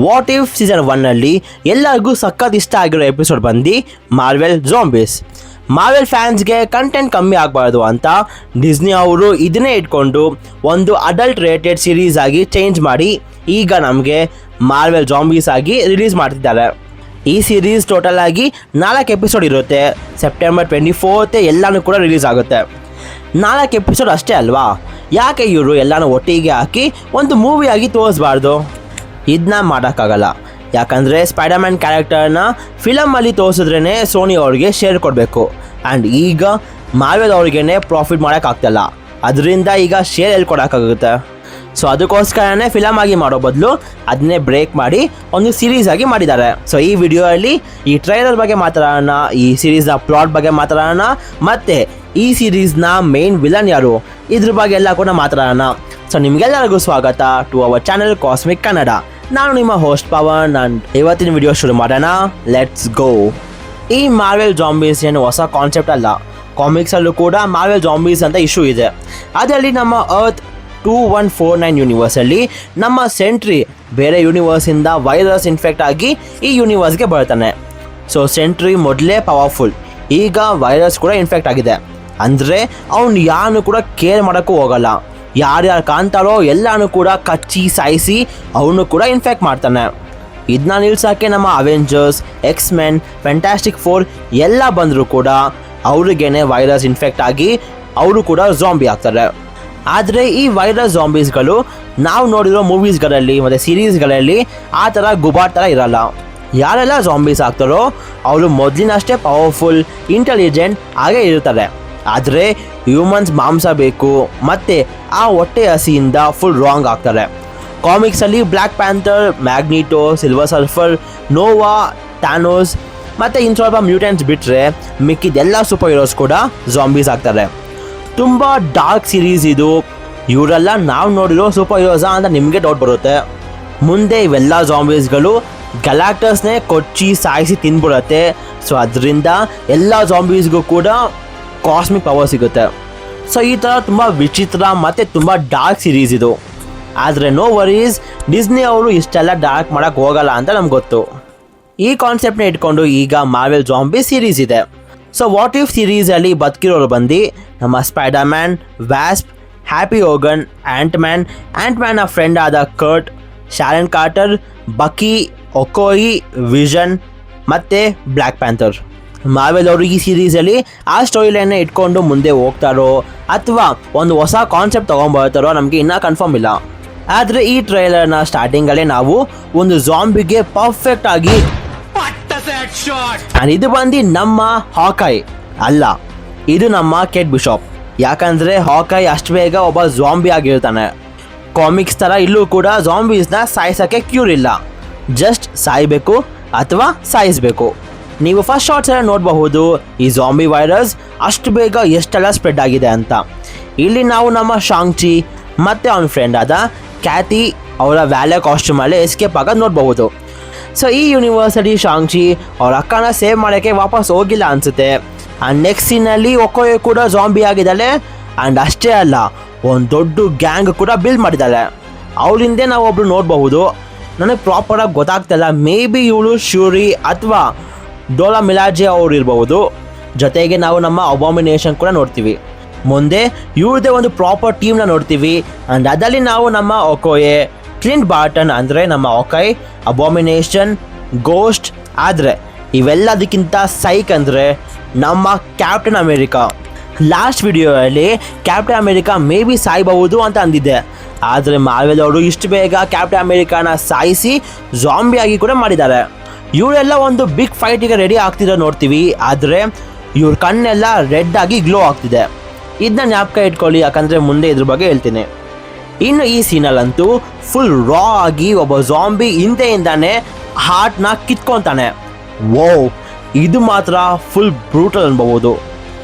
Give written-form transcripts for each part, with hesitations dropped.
What if season 1ನಲ್ಲಿ ಎಲ್ಲರಿಗೂ ಸಖತ್ ಇಷ್ಟ ಆಗಿರೋ ಎಪಿಸೋಡ್ ಬಂದು ಮಾರ್ವೆಲ್ ಜಾಂಬೀಸ್. ಮಾರ್ವೆಲ್ ಫ್ಯಾನ್ಸ್ಗೆ ಕಂಟೆಂಟ್ ಕಮ್ಮಿ ಆಗಬಾರ್ದು ಅಂತ ಡಿಸ್ನಿ ಅವರು ಇದನ್ನೇ ಇಟ್ಕೊಂಡು ಒಂದು ಅಡಲ್ಟ್ ರೇಟೆಡ್ ಸೀರೀಸ್ ಆಗಿ ಚೇಂಜ್ ಮಾಡಿ ಈಗ ನಮಗೆ ಮಾರ್ವೆಲ್ ಜಾಂಬೀಸ್ ಆಗಿ ರಿಲೀಸ್ ಮಾಡ್ತಿದ್ದಾರೆ. ಈ ಸೀರೀಸ್ ಟೋಟಲ್ ಆಗಿ 4 ಎಪಿಸೋಡ್ ಇರುತ್ತೆ. ಸೆಪ್ಟೆಂಬರ್ 24 ಎಲ್ಲನೂ ಕೂಡ ರಿಲೀಸ್ ಆಗುತ್ತೆ. 4 ಎಪಿಸೋಡ್ ಅಷ್ಟೇ ಅಲ್ವಾ, ಯಾಕೆ ಇವರು ಎಲ್ಲನೂ ಒಟ್ಟಿಗೆ ಹಾಕಿ ಒಂದು ಮೂವಿಯಾಗಿ ತೋರಿಸ್ಬಾರ್ದು? ಇದನ್ನ ಮಾಡೋಕ್ಕಾಗಲ್ಲ, ಯಾಕಂದರೆ ಸ್ಪೈಡರ್ಮ್ಯಾನ್ ಕ್ಯಾರೆಕ್ಟರ್ನ ಫಿಲಮಲ್ಲಿ ತೋರಿಸಿದ್ರೇ ಸೋನಿ ಅವ್ರಿಗೆ ಶೇರ್ ಕೊಡಬೇಕು. ಆ್ಯಂಡ್ ಈಗ ಮಾರ್ವೆಲ್ ಅವ್ರಿಗೇ ಪ್ರಾಫಿಟ್ ಮಾಡೋಕ್ಕಾಗ್ತಲ್ಲ, ಅದರಿಂದ ಈಗ ಶೇರ್ ಎಲ್ಲಿ ಕೊಡೋಕ್ಕಾಗುತ್ತೆ? ಸೊ ಅದಕ್ಕೋಸ್ಕರನೇ ಫಿಲಮ್ ಆಗಿ ಮಾಡೋ ಬದಲು ಅದನ್ನೇ ಬ್ರೇಕ್ ಮಾಡಿ ಒಂದು ಸೀರೀಸ್ ಆಗಿ ಮಾಡಿದ್ದಾರೆ. ಸೊ ಈ ವಿಡಿಯೋಯಲ್ಲಿ ಈ ಟ್ರೈಲರ್ ಬಗ್ಗೆ ಮಾತಾಡೋಣ, ಈ ಸೀರೀಸ್ನ ಪ್ಲಾಟ್ ಬಗ್ಗೆ ಮಾತಾಡೋಣ, ಮತ್ತು ಈ ಸೀರೀಸ್ನ ಮೇನ್ ವಿಲನ್ ಯಾರು ಇದ್ರ ಬಗ್ಗೆ ಎಲ್ಲ ಕೂಡ ಮಾತಾಡೋಣ. ಸೊ ನಿಮಗೆಲ್ಲರಿಗೂ ಸ್ವಾಗತ to our channel cosmic Kannada. ನಾನು ನಿಮ್ಮ ಹೋಸ್ಟ್ ಪವನ್. ನಾನು ಇವತ್ತಿನ ವಿಡಿಯೋ ಶುರು ಮಾಡೋಣ, ಲೆಟ್ಸ್ ಗೋ. ಈ ಮಾರ್ವೆಲ್ ಜಾಂಬೀಸ್ ಏನು ಹೊಸ ಕಾನ್ಸೆಪ್ಟ್ ಅಲ್ಲ, ಕಾಮಿಕ್ಸಲ್ಲೂ ಕೂಡ ಮಾರ್ವೆಲ್ ಜಾಂಬೀಸ್ ಅಂತ ಇಶ್ಯೂ ಇದೆ. ಅದರಲ್ಲಿ ನಮ್ಮ ಅರ್ತ್ 2149 ಯೂನಿವರ್ಸಲ್ಲಿ ನಮ್ಮ ಸೆಂಟ್ರಿ ಬೇರೆ ಯೂನಿವರ್ಸಿಂದ ವೈರಸ್ ಇನ್ಫೆಕ್ಟ್ ಆಗಿ ಈ ಯೂನಿವರ್ಸ್ಗೆ ಬರ್ತಾನೆ. ಸೊ ಸೆಂಟ್ರಿ ಮೊದಲೇ ಪವರ್ಫುಲ್, ಈಗ ವೈರಸ್ ಕೂಡ ಇನ್ಫೆಕ್ಟ್ ಆಗಿದೆ. ಅಂದರೆ ಅವ್ನು ಯಾರನ್ನು ಕೂಡ ಕೇರ್ ಮಾಡೋಕ್ಕೂ ಹೋಗಲ್ಲ, ಯಾರ್ಯಾರು ಕಾಣ್ತಾರೋ ಎಲ್ಲನೂ ಕೂಡ ಕಚ್ಚಿ ಸಾಯಿಸಿ ಅವನು ಕೂಡ ಇನ್ಫೆಕ್ಟ್ ಮಾಡ್ತಾನೆ. ಇದನ್ನ ನಿಲ್ಸೋಕ್ಕೆ ನಮ್ಮ ಅವೆಂಜರ್ಸ್, ಎಕ್ಸ್-ಮೆನ್, ಫ್ಯಾಂಟಾಸ್ಟಿಕ್ ಫೋರ್ ಎಲ್ಲ ಬಂದರೂ ಕೂಡ ಅವ್ರಿಗೇನೆ ವೈರಸ್ ಇನ್ಫೆಕ್ಟ್ ಆಗಿ ಅವರು ಕೂಡ ಜಾಂಬಿ ಆಗ್ತಾರೆ. ಆದರೆ ಈ ವೈರಸ್ ಜಾಂಬೀಸ್ಗಳು ನಾವು ನೋಡಿರೋ ಮೂವೀಸ್ಗಳಲ್ಲಿ ಮತ್ತು ಸೀರೀಸ್ಗಳಲ್ಲಿ ಆ ಥರ ಗುಬಾರ್ ಥರ ಇರಲ್ಲ. ಯಾರೆಲ್ಲ ಜಾಂಬೀಸ್ ಆಗ್ತಾರೋ ಅವರು ಮೊದಲಿನಷ್ಟೇ ಪವರ್ಫುಲ್, ಇಂಟೆಲಿಜೆಂಟ್ ಹಾಗೆ ಇರ್ತಾರೆ. ಆದರೆ ಹ್ಯೂಮನ್ಸ್ ಮಾಂಸ ಬೇಕು ಮತ್ತು ಆ ಹೊಟ್ಟೆ ಹಸಿಯಿಂದ ಫುಲ್ ರಾಂಗ್ ಆಗ್ತಾರೆ. ಕಾಮಿಕ್ಸಲ್ಲಿ ಬ್ಲ್ಯಾಕ್ ಪ್ಯಾಂಥರ್, ಮ್ಯಾಗ್ನಿಟೋ, ಸಿಲ್ವರ್ ಸರ್ಫರ್, ನೋವಾ, ಥಾನೋಸ್ ಮತ್ತು ಇನ್ನು ಸ್ವಲ್ಪ ಮ್ಯೂಟೆಂಟ್ಸ್ ಬಿಟ್ಟರೆ ಮಿಕ್ಕಿದೆಲ್ಲ ಸೂಪರ್ ಹೀರೋಸ್ ಕೂಡ ಜಾಂಬೀಸ್ ಆಗ್ತಾರೆ. ತುಂಬ ಡಾರ್ಕ್ ಸೀರೀಸ್ ಇದು. ಇವರೆಲ್ಲ ನಾವು ನೋಡಿರೋ ಸೂಪರ್ ಹೀರೋಸಾ ಅಂತ ನಿಮಗೆ ಡೌಟ್ ಬರುತ್ತೆ. ಮುಂದೆ ಇವೆಲ್ಲ ಜಾಂಬೀಸ್ಗಳು ಗ್ಯಾಲಾಕ್ಟಸ್ನೇ ಕೊಚ್ಚಿ ಸಾಯಿಸಿ ತಿಂದ್ಬಿಡುತ್ತೆ. ಸೊ ಅದರಿಂದ ಎಲ್ಲ ಜಾಂಬೀಸ್ಗೂ ಕೂಡ ಕಾಸ್ಮಿಕ್ ಪವರ್ ಸಿಗುತ್ತೆ. ಸೊ ಈ ಥರ ತುಂಬ ವಿಚಿತ್ರ ಮತ್ತು ತುಂಬ ಡಾರ್ಕ್ ಸೀರೀಸ್ ಇದು. ಆದರೆ ನೋ ವರೀಸ್, ಡಿಸ್ನಿ ಅವರು ಇಷ್ಟೆಲ್ಲ ಡಾರ್ಕ್ ಮಾಡೋಕ್ಕೆ ಹೋಗಲ್ಲ ಅಂತ ನಮ್ಗೆ ಗೊತ್ತು. ಈ ಕಾನ್ಸೆಪ್ಟ್ನ ಇಟ್ಕೊಂಡು ಈಗ ಮಾರ್ವೆಲ್ ಜಾಂಬಿ ಸೀರೀಸ್ ಇದೆ. ಸೊ ವಾಟ್ ಇಫ್ ಸೀರೀಸಲ್ಲಿ ಬದುಕಿರೋರು ಬಂದು ನಮ್ಮ ಸ್ಪೈಡರ್ಮ್ಯಾನ್, ವ್ಯಾಸ್ಪ್, ಹ್ಯಾಪಿ ಹೋಗನ್, ಆ್ಯಂಟ್ಮ್ಯಾನ್ನ ಫ್ರೆಂಡ್ ಆದ ಕರ್ಟ್, ಶಾರನ್ ಕಾರ್ಟರ್, ಬಕಿ, ಒಕೋಯಿ, ವಿಷನ್ ಮತ್ತು ಬ್ಲ್ಯಾಕ್ ಪ್ಯಾಂಥರ್. ಮಾರ್ವೆಲ್ ಅವರು ಈ ಸೀರೀಸಲ್ಲಿ ಆ ಸ್ಟೋರಿ ಲೈನ್ನ ಇಟ್ಕೊಂಡು ಮುಂದೆ ಹೋಗ್ತಾರೋ ಅಥವಾ ಒಂದು ಹೊಸ ಕಾನ್ಸೆಪ್ಟ್ ತೊಗೊಂಬರ್ತಾರೋ ನಮಗೆ ಇನ್ನೂ ಕನ್ಫರ್ಮ್ ಇಲ್ಲ. ಆದರೆ ಈ ಟ್ರೈಲರ್ನ ಸ್ಟಾರ್ಟಿಂಗಲ್ಲೇ ನಾವು ಒಂದು ಜಾಂಬಿಗೆ ಪರ್ಫೆಕ್ಟ್ ಆಗಿ ಇದು ಬಂದು ನಮ್ಮ ಹಾಕಾಯ್ ಅಲ್ಲ, ಇದು ನಮ್ಮ ಕೇಟ್ ಬಿಷಪ್. ಯಾಕಂದರೆ ಹಾಕಾಯ್ ಅಷ್ಟು ಬೇಗ ಒಬ್ಬ ಜಾಂಬಿ ಆಗಿರ್ತಾನೆ. ಕಾಮಿಕ್ಸ್ ಥರ ಇಲ್ಲೂ ಕೂಡ ಜಾಂಬೀಸ್ನ ಸಾಯಿಸೋಕ್ಕೆ ಕ್ಯೂರ್ ಇಲ್ಲ, ಜಸ್ಟ್ ಸಾಯಬೇಕು ಅಥವಾ ಸಾಯಿಸಬೇಕು. ನೀವು ಫಸ್ಟ್ ಶಾರ್ಟ್ಸ್ ಎಲ್ಲ ನೋಡಬಹುದು ಈ ಜಾಂಬಿ ವೈರಸ್ ಅಷ್ಟು ಬೇಗ ಎಷ್ಟೆಲ್ಲ ಸ್ಪ್ರೆಡ್ ಆಗಿದೆ ಅಂತ. ಇಲ್ಲಿ ನಾವು ನಮ್ಮ ಶಾಂಗ್-ಚಿ ಮತ್ತು ಅವನ ಫ್ರೆಂಡ್ ಆದ ಕ್ಯಾತಿ ಅವರ ವ್ಯಾಲೆ ಕಾಸ್ಟ್ಯೂಮಲ್ಲೇ ಎಸ್ಕೇಪ್ ಆಗೋದು ನೋಡಬಹುದು. ಸೊ ಈ ಯೂನಿವರ್ಸಲ್ಲಿ ಶಾಂಗ್-ಚಿ ಅವ್ರ ಅಕ್ಕನ ಸೇವ್ ಮಾಡೋಕ್ಕೆ ವಾಪಸ್ ಹೋಗಿಲ್ಲ ಅನಿಸುತ್ತೆ. ಆ್ಯಂಡ್ ನೆಕ್ಸ್ಟ್ ಸೀನಲ್ಲಿ ಒಕೋಯೆ ಕೂಡ ಜಾಂಬಿ ಆಗಿದ್ದಾಳೆ. ಆ್ಯಂಡ್ ಅಷ್ಟೇ ಅಲ್ಲ, ಒಂದು ದೊಡ್ಡ ಗ್ಯಾಂಗ್ ಕೂಡ ಬಿಲ್ಡ್ ಮಾಡಿದ್ದಾಳೆ. ಅವಳಿಂದೇ ನಾವು ಒಬ್ರು ನೋಡಬಹುದು. ನನಗೆ ಪ್ರಾಪರಾಗಿ ಗೊತ್ತಾಗ್ತಿಲ್ಲ, ಮೇ ಬಿ ಇವಳು ಶ್ಯೂರಿ ಅಥವಾ ಡೋಲಾ ಮಿಲಾಜೆ ಅವರು ಇರಬಹುದು. ಜೊತೆಗೆ ನಾವು ನಮ್ಮ ಅಬಾಮಿನೇಷನ್ ಕೂಡ ನೋಡ್ತೀವಿ. ಮುಂದೆ ಇವ್ರದ್ದೇ ಒಂದು ಪ್ರಾಪರ್ ಟೀಮ್ನ ನೋಡ್ತೀವಿ. ಆ್ಯಂಡ್ ಅದರಲ್ಲಿ ನಾವು ನಮ್ಮ ಒಕೋಯೆ, ಕ್ಲಿಂಟ್ ಬಾರ್ಟನ್ ಅಂದರೆ ನಮ್ಮ ಒಕಾಯ್, ಅಬಾಮಿನೇಷನ್, ಗೋಸ್ಟ್. ಆದರೆ ಇವೆಲ್ಲದಕ್ಕಿಂತ ಸೈಕ್ ಅಂದರೆ ನಮ್ಮ ಕ್ಯಾಪ್ಟನ್ ಅಮೇರಿಕಾ. ಲಾಸ್ಟ್ ವಿಡಿಯೋಯಲ್ಲಿ ಕ್ಯಾಪ್ಟನ್ ಅಮೇರಿಕಾ ಮೇ ಬಿ ಸಾಯ್ಬಹುದು ಅಂತ ಅಂದಿದ್ದೆ. ಆದರೆ ಮಾರ್ವೆಲ್ ಅವರು ಇಷ್ಟು ಬೇಗ ಕ್ಯಾಪ್ಟನ್ ಅಮೇರಿಕಾನ ಸಾಯಿಸಿ ಜಾಂಬಿ ಆಗಿ ಕೂಡ ಮಾಡಿದ್ದಾರೆ. ಇವರೆಲ್ಲ ಒಂದು ಬಿಗ್ ಫೈಟಿಗೆ ರೆಡಿ ಆಗ್ತಿರೋ ನೋಡ್ತೀವಿ. ಆದರೆ ಇವ್ರ ಕಣ್ಣೆಲ್ಲ ರೆಡ್ ಆಗಿ ಗ್ಲೋ ಆಗ್ತಿದೆ. ಇದನ್ನ ಜ್ಞಾಪಕ ಇಟ್ಕೊಳ್ಳಿ, ಯಾಕಂದರೆ ಮುಂದೆ ಇದ್ರ ಬಗ್ಗೆ ಹೇಳ್ತೀನಿ. ಇನ್ನು ಈ ಸೀನಲ್ಲಂತೂ ಫುಲ್ ರಾ ಆಗಿ ಒಬ್ಬ ಜಾಂಬಿ ಹಿಂದೆಯಿಂದಾನೆ ಹಾರ್ಟ್ನ ಕಿತ್ಕೊತಾನೆ. ವೋ, ಇದು ಮಾತ್ರ ಫುಲ್ ಬ್ರೂಟಲ್ ಅನ್ಬಹುದು.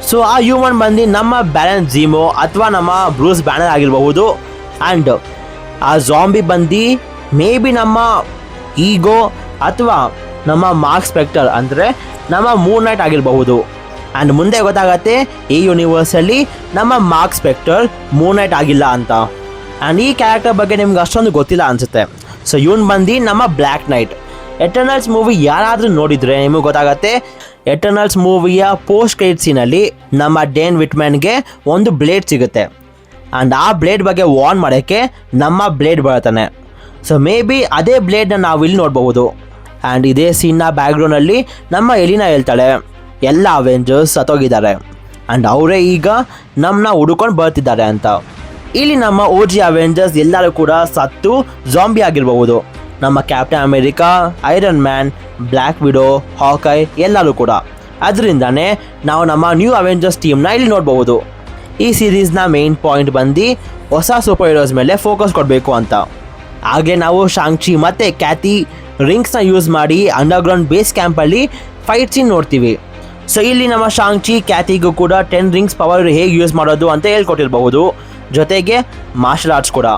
ಸೊ ಆ ಹ್ಯೂಮನ್ ಬಂದು ನಮ್ಮ ಬ್ಯಾಲೆನ್ಸ್ ಜೀಮೋ ಅಥವಾ ನಮ್ಮ ಬ್ರೂಸ್ ಬ್ಯಾನರ್ ಆಗಿರಬಹುದು. ಆ್ಯಂಡ್ ಆ ಜಾಂಬಿ ಬಂದು ಮೇ ಬಿ ನಮ್ಮ ಈಗೋ ಅಥವಾ ನಮ್ಮ ಮಾರ್ಕ್ ಸ್ಪೆಕ್ಟರ್ ಅಂದರೆ ನಮ್ಮ ಮೂನ್ ನೈಟ್ ಆಗಿರಬಹುದು. ಆ್ಯಂಡ್ ಮುಂದೆ ಗೊತ್ತಾಗತ್ತೆ ಈ ಯೂನಿವರ್ಸಲ್ಲಿ ನಮ್ಮ ಮಾರ್ಕ್ ಸ್ಪೆಕ್ಟರ್ ಮೂನ್ ನೈಟ್ ಆಗಿಲ್ಲ ಅಂತ. ಆ್ಯಂಡ್ ಈ ಕ್ಯಾರೆಕ್ಟರ್ ಬಗ್ಗೆ ನಿಮ್ಗೆ ಅಷ್ಟೊಂದು ಗೊತ್ತಿಲ್ಲ ಅನಿಸುತ್ತೆ. ಸೊ ಇವನು ಬಂದು ನಮ್ಮ ಬ್ಲ್ಯಾಕ್ ನೈಟ್. ಎಟರ್ನಲ್ಸ್ ಮೂವಿ ಯಾರಾದರೂ ನೋಡಿದರೆ ನಿಮಗೆ ಗೊತ್ತಾಗತ್ತೆ. ಎಟರ್ನಲ್ಸ್ ಮೂವಿಯ ಪೋಸ್ಟ್ ಕ್ರೆಡಿಟ್ ಸೀನಲ್ಲಿ ನಮ್ಮ ಡೇನ್ ವಿಟ್ಮ್ಯಾನ್ಗೆ ಒಂದು ಬ್ಲೇಡ್ ಸಿಗುತ್ತೆ. ಆ್ಯಂಡ್ ಆ ಬ್ಲೇಡ್ ಬಗ್ಗೆ ವಾರ್ನ್ ಮಾಡೋಕ್ಕೆ ನಮ್ಮ ಬ್ಲೇಡ್ ಬರುತ್ತಾನೆ. ಸೊ ಮೇ ಬಿ ಅದೇ ಬ್ಲೇಡ್ನ ನಾವು ಇಲ್ಲಿ ನೋಡಬಹುದು. ಆ್ಯಂಡ್ ಇದೇ ಸೀನ್ನ ಬ್ಯಾಕ್ಗ್ರೌಂಡಲ್ಲಿ ನಮ್ಮ ಎಲಿನಾ ಹೇಳ್ತಾಳೆ ಎಲ್ಲ ಅವೆಂಜರ್ಸ್ ಸತ್ತೋಗಿದ್ದಾರೆ ಆ್ಯಂಡ್ ಅವರೇ ಈಗ ನಮ್ಮನ್ನ ಹುಡುಕೊಂಡು ಬರ್ತಿದ್ದಾರೆ ಅಂತ. ಇಲ್ಲಿ ನಮ್ಮ OG ಅವೆಂಜರ್ಸ್ ಎಲ್ಲರೂ ಕೂಡ ಸತ್ತು ಜಾಂಬಿ ಆಗಿರಬಹುದು. ನಮ್ಮ captain America, iron man, black widow, Hawkeye ಎಲ್ಲರೂ ಕೂಡ. ಅದರಿಂದನೇ ನಾವು ನಮ್ಮ ನ್ಯೂ ಅವೆಂಜರ್ಸ್ ಟೀಮ್ನ ಇಲ್ಲಿ ನೋಡಬಹುದು. ಈ ಸೀರೀಸ್ನ ಮೇನ್ ಪಾಯಿಂಟ್ ಬಂದು ಹೊಸ ಸೂಪರ್ ಹೀರೋಸ್ ಮೇಲೆ ಫೋಕಸ್ ಕೊಡಬೇಕು ಅಂತ. ಹಾಗೆ ನಾವು ಶಾಂಗ್-ಚಿ ಮತ್ತು ಕ್ಯಾತಿ ರಿಂಗ್ಸ್ನ ಯೂಸ್ ಮಾಡಿ ಅಂಡರ್ಗ್ರೌಂಡ್ ಬೇಸ್ ಕ್ಯಾಂಪಲ್ಲಿ ಫೈಟ್ ಸೀನ್ ನೋಡ್ತೀವಿ. ಸೊ ಇಲ್ಲಿ ನಮ್ಮ ಶಾಂಗ್-ಚಿ ಕ್ಯಾತಿಗೂ ಕೂಡ 10 ರಿಂಗ್ಸ್ ಪವರ್ ಹೇಗೆ ಯೂಸ್ ಮಾಡೋದು ಅಂತ ಹೇಳ್ಕೊಟ್ಟಿರಬಹುದು, ಜೊತೆಗೆ ಮಾರ್ಷಲ್ ಆರ್ಟ್ಸ್ ಕೂಡ.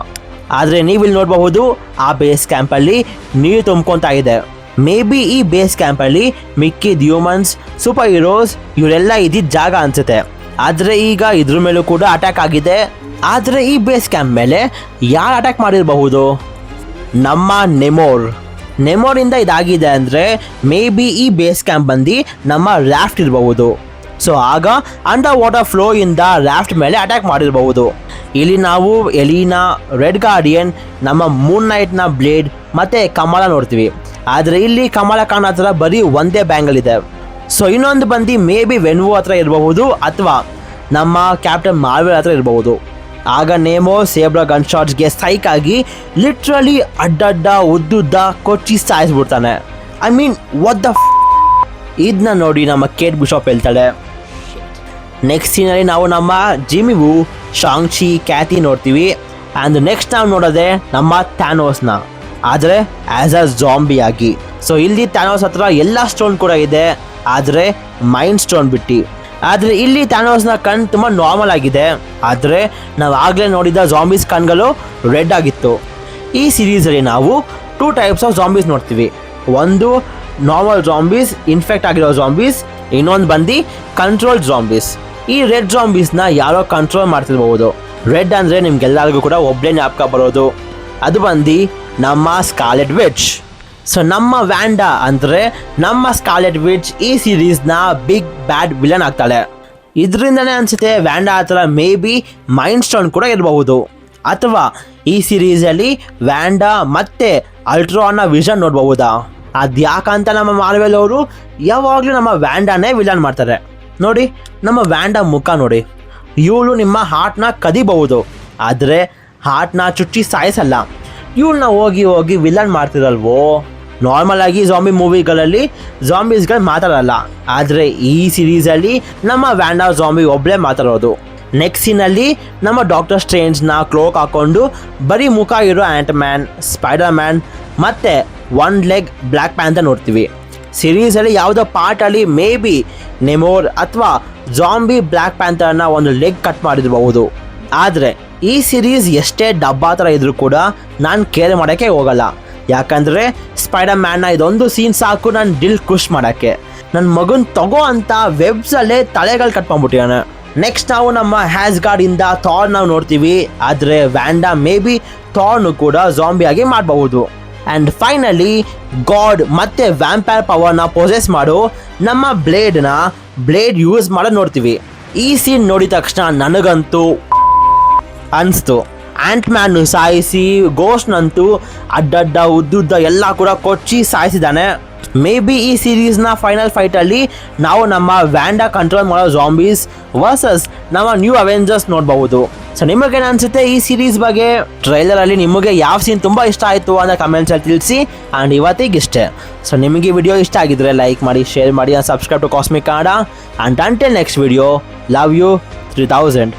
ಆದರೆ ನೀವಿಲ್ಲಿ ನೋಡಬಹುದು ಆ ಬೇಸ್ ಕ್ಯಾಂಪಲ್ಲಿ ನೀರು ತುಂಬ್ಕೊತಾ ಇದೆ. ಮೇ ಬಿ ಈ ಬೇಸ್ ಕ್ಯಾಂಪಲ್ಲಿ ಮಿಕ್ಕಿದ ಹ್ಯೂಮನ್ಸ್, ಸೂಪರ್ ಹೀರೋಸ್ ಇವರೆಲ್ಲ ಇದ್ದಿದ್ದ ಜಾಗ ಅನಿಸುತ್ತೆ. ಆದರೆ ಈಗ ಇದ್ರ ಮೇಲೂ ಕೂಡ ಅಟ್ಯಾಕ್ ಆಗಿದೆ. ಆದರೆ ಈ ಬೇಸ್ ಕ್ಯಾಂಪ್ ಮೇಲೆ ಯಾರು ಅಟ್ಯಾಕ್ ಮಾಡಿರಬಹುದು? ನಮ್ಮ ನೆಮೋರಿಂದ ಇದಾಗಿದೆ ಅಂದರೆ ಮೇ ಬಿ ಈ ಬೇಸ್ ಕ್ಯಾಂಪ್ ಬಂದು ನಮ್ಮ ರಾಫ್ಟ್ ಇರಬಹುದು. ಸೊ ಆಗ ಅಂಡರ್ ವಾಟರ್ ಫ್ಲೋ ಇಂದ ರಾಫ್ಟ್ ಮೇಲೆ ಅಟ್ಯಾಕ್ ಮಾಡಿರಬಹುದು. ಇಲ್ಲಿ ನಾವು ಎಲಿನಾ, ರೆಡ್ ಗಾರ್ಡಿಯನ್, ನಮ್ಮ ಮೂನ್ ನೈಟ್ನ ಬ್ಲೇಡ್ ಮತ್ತು ಕಮಲ ನೋಡ್ತೀವಿ. ಆದರೆ ಇಲ್ಲಿ ಕಮಲ ಖಾನ್ ಹತ್ರ ಬರೀ ಒಂದೇ ಬ್ಯಾಂಗಲ್ ಇದೆ. ಸೊ ಇನ್ನೊಂದು ಬಂದು ಮೇ ಬಿ ವೆನ್ವು ಹತ್ರ ಇರಬಹುದು ಅಥವಾ ನಮ್ಮ ಕ್ಯಾಪ್ಟನ್ ಮಾರ್ವೆಲ್ ಹತ್ರ ಇರಬಹುದು. ಆಗ ನೇಮೋ ಸೇಬ್ರಾ ಗನ್ ಶಾಟ್ಸ್ಗೆ ಸೈಕ್ ಆಗಿ ಲಿಟ್ರಲಿ ಅಡ್ಡಡ್ಡ ಉದ್ದುದ್ದ ಕೊಚ್ಚಿ ಸಾಯಿಸ್ಬಿಡ್ತಾನೆ. ಐ ಮೀನ್ ವಾಟ್ ದ ಇದನ್ನ ನೋಡಿ ನಮ್ಮ ಕೇಟ್ ಬಿಷಪ್ ಹೇಳ್ತಾಳೆ. ನೆಕ್ಸ್ಟ್ ಸೀನಲ್ಲಿ ನಾವು ನಮ್ಮ ಜಿಮ್ಮಿ ವೂ, ಶಾಂಗ್-ಚಿ, ಕ್ಯಾತಿ ನೋಡ್ತೀವಿ. ಆ್ಯಂಡ್ ನೆಕ್ಸ್ಟ್ ನಾವು ನೋಡೋದೆ ನಮ್ಮ ಥ್ಯಾನೋಸ್ನ, ಆದರೆ ಆ್ಯಸ್ ಅ ಜಾಂಬಿ ಆಗಿ. ಸೊ ಇಲ್ಲಿ ಥ್ಯಾನೋಸ್ ಹತ್ರ ಎಲ್ಲ ಸ್ಟೋನ್ ಕೂಡ ಇದೆ, ಆದರೆ ಮೈಂಡ್ ಸ್ಟೋನ್ ಬಿಟ್ಟು. ಆದರೆ ಇಲ್ಲಿ ಥ್ಯಾನೋಸ್ನ ಕಣ್ಣು ತುಂಬ ನಾರ್ಮಲ್ ಆಗಿದೆ, ಆದರೆ ನಾವು ಆಗಲೇ ನೋಡಿದ ಜಾಂಬೀಸ್ ಕಣ್ಗಳು ರೆಡ್ ಆಗಿತ್ತು. ಈ ಸೀರೀಸಲ್ಲಿ ನಾವು 2 ಟೈಪ್ಸ್ ಆಫ್ ಜಾಂಬೀಸ್ ನೋಡ್ತೀವಿ. ಒಂದು ನಾರ್ಮಲ್ ಜಾಂಬೀಸ್, ಇನ್ಫೆಕ್ಟ್ ಆಗಿರೋ ಜಾಂಬೀಸ್. ಇನ್ನೊಂದು ಬಂದು ಕಂಟ್ರೋಲ್ ಜಾಂಬೀಸ್. ಈ ರೆಡ್ ಜಾಂಬೀಸ್ನ ಯಾರೋ ಕಂಟ್ರೋಲ್ ಮಾಡ್ತಿರ್ಬೋದು. ರೆಡ್ ಅಂದರೆ ನಿಮ್ಗೆಲ್ಲರಿಗೂ ಕೂಡ ಒಬ್ಬನೇ ಜ್ಞಾಪಕ ಬರೋದು, ಅದು ಬಂದು ನಮ್ಮ ಸ್ಕಾರ್ಲೆಟ್ ವಿಚ್. ಸೊ ನಮ್ಮ ವ್ಯಾಂಡಾ ಅಂದರೆ ನಮ್ಮ ಸ್ಕಾರ್ಲೆಟ್ ವಿಚ್ ಈ ಸೀರೀಸ್ನ ಬಿಗ್ ಬ್ಯಾಡ್ ವಿಲನ್ ಆಗ್ತಾಳೆ. ಇದರಿಂದನೇ ಅನಿಸುತ್ತೆ ವ್ಯಾಂಡಾ ಹತ್ರ ಮೇ ಬಿ ಮೈಂಡ್ ಸ್ಟೋನ್ ಕೂಡ ಇರಬಹುದು. ಅಥವಾ ಈ ಸೀರೀಸಲ್ಲಿ ವ್ಯಾಂಡಾ ಮತ್ತು ಅಲ್ಟ್ರಾನ್ನ ವಿಷನ್ ನೋಡಬಹುದಾ? ಅದು ಯಾಕಂತ ನಮ್ಮ ಮಾರ್ವೆಲ್ ಅವರು ಯಾವಾಗಲೂ ನಮ್ಮ ವ್ಯಾಂಡಾನೇ ವಿಲನ್ ಮಾಡ್ತಾರೆ. ನೋಡಿ ನಮ್ಮ ವ್ಯಾಂಡಾ ಮುಖ ನೋಡಿ, ಇವಳು ನಿಮ್ಮ ಹಾರ್ಟ್ನ ಕದಿಬಹುದು, ಆದರೆ ಹಾರ್ಟ್ನ ಚುಚ್ಚಿ ಸಾಯಿಸಲ್ಲ. ಇವಳನ್ನ ಹೋಗಿ ವಿಲನ್ ಮಾಡ್ತಿರಲ್ವೋ. ನಾರ್ಮಲ್ ಆಗಿ ಜಾಂಬಿ ಮೂವಿಗಳಲ್ಲಿ ಜಾಂಬೀಸ್ಗಳು ಮಾತಾಡಲ್ಲ, ಆದರೆ ಈ ಸೀರೀಸಲ್ಲಿ ನಮ್ಮ ವ್ಯಾಂಡಾ ಜಾಂಬಿ ಒಬ್ಬಳೇ ಮಾತಾಡೋದು. ನೆಕ್ಸ್ಟ್ ಸೀನಲ್ಲಿ ನಮ್ಮ ಡಾಕ್ಟರ್ ಸ್ಟ್ರೇಂಜ್ನ ಕ್ಲೋಕ್ ಹಾಕ್ಕೊಂಡು ಬರೀ ಮುಖ ಇರೋ ಆ್ಯಂಟ್ ಮ್ಯಾನ್, ಸ್ಪೈಡರ್ ಮ್ಯಾನ್ ಮತ್ತು 1 ಲೆಗ್ ಬ್ಲ್ಯಾಕ್ ಪ್ಯಾಂಥರ್ ನೋಡ್ತೀವಿ. ಸೀರೀಸಲ್ಲಿ ಯಾವುದೋ ಪಾರ್ಟಲ್ಲಿ ಮೇ ಬಿ ನೆಮೋರ್ ಅಥವಾ ಜಾಂಬಿ ಬ್ಲ್ಯಾಕ್ ಪ್ಯಾಂಥರ್ನ ಒಂದು ಲೆಗ್ ಕಟ್ ಮಾಡಿರಬಹುದು. ಆದರೆ ಈ ಸೀರೀಸ್ ಎಷ್ಟೇ ಡಬ್ಬಾ ಥರ ಇದ್ರೂ ಕೂಡ ನಾನು ಕೇರ್ ಮಾಡೋಕ್ಕೆ ಹೋಗಲ್ಲ. ಯಾಕಂದರೆ ಸ್ಪೈಡರ್ ಮ್ಯಾನ್ನ ಇದೊಂದು ಸೀನ್ ಸಾಕು ನಾನು ದಿಲ್ ಖುಷ್ ಮಾಡೋಕ್ಕೆ. ನನ್ನ ಮಗನ ತಗೋ ಅಂತ ವೆಬ್ಸಲ್ಲೇ ತಲೆಗಳು ಕಟ್ ಮಾಡ್ಬಿಟ್ಟಿದ್ದಾನೆ. ನೆಕ್ಸ್ಟ್ ನಾವು ನಮ್ಮ ಹ್ಯಾಸ್ಗಾರ್ಡಿಂದ ಥಾರ್ ನಾವು ನೋಡ್ತೀವಿ, ಆದರೆ ವ್ಯಾಂಡಾ ಮೇ ಬಿ ಥಾರ್ನು ಕೂಡ ಜಾಂಬಿಯಾಗಿ ಮಾಡಬಹುದು. ಆ್ಯಂಡ್ ಫೈನಲಿ ಗಾಡ್ ಮತ್ತು ವ್ಯಾಂಪೈರ್ ಪವರ್ನ ಪೊಸೆಸ್ ಮಾಡೋ ನಮ್ಮ ಬ್ಲೇಡ್ ಯೂಸ್ ಮಾಡೋದು ನೋಡ್ತೀವಿ. ಈ ಸೀನ್ ನೋಡಿದ ತಕ್ಷಣ ನನಗಂತೂ ಅನಿಸ್ತು ಆ್ಯಂಟ್ ಮ್ಯಾನ್ನು ಸಾಯಿಸಿ ಗೋಸ್ಟ್ನಂತೂ ಅಡ್ಡಡ್ಡ ಉದ್ದುದ್ದ ಎಲ್ಲ ಕೂಡ ಕೊಚ್ಚಿ ಸಾಯಿಸಿದ್ದಾನೆ. ಮೇ ಬಿ ಈ ಸೀರೀಸ್ನ ಫೈನಲ್ ಫೈಟಲ್ಲಿ ನಾವು ನಮ್ಮ ವ್ಯಾಂಡಾ ಕಂಟ್ರೋಲ್ ಮಾಡೋ ಜಾಂಬೀಸ್ ವರ್ಸಸ್ ನಮ್ಮ ನ್ಯೂ ಅವೆಂಜರ್ಸ್ ನೋಡಬಹುದು. ಸೊ ನಿಮಗೇನು ಅನಿಸುತ್ತೆ ಈ ಸೀರೀಸ್ ಬಗ್ಗೆ? ಟ್ರೈಲರಲ್ಲಿ ನಿಮಗೆ ಯಾವ ಸೀನ್ ತುಂಬ ಇಷ್ಟ ಆಯಿತು ಅಂತ ಕಮೆಂಟ್ಸಲ್ಲಿ ತಿಳಿಸಿ. ಆ್ಯಂಡ್ ಇವತ್ತಿಗಿಷ್ಟೇ. ಸೊ ನಿಮಗೆ ವಿಡಿಯೋ ಇಷ್ಟ ಆಗಿದ್ರೆ ಲೈಕ್ ಮಾಡಿ, ಶೇರ್ ಮಾಡಿ, and subscribe to cosmic Kannada. And until next video, love you 3000.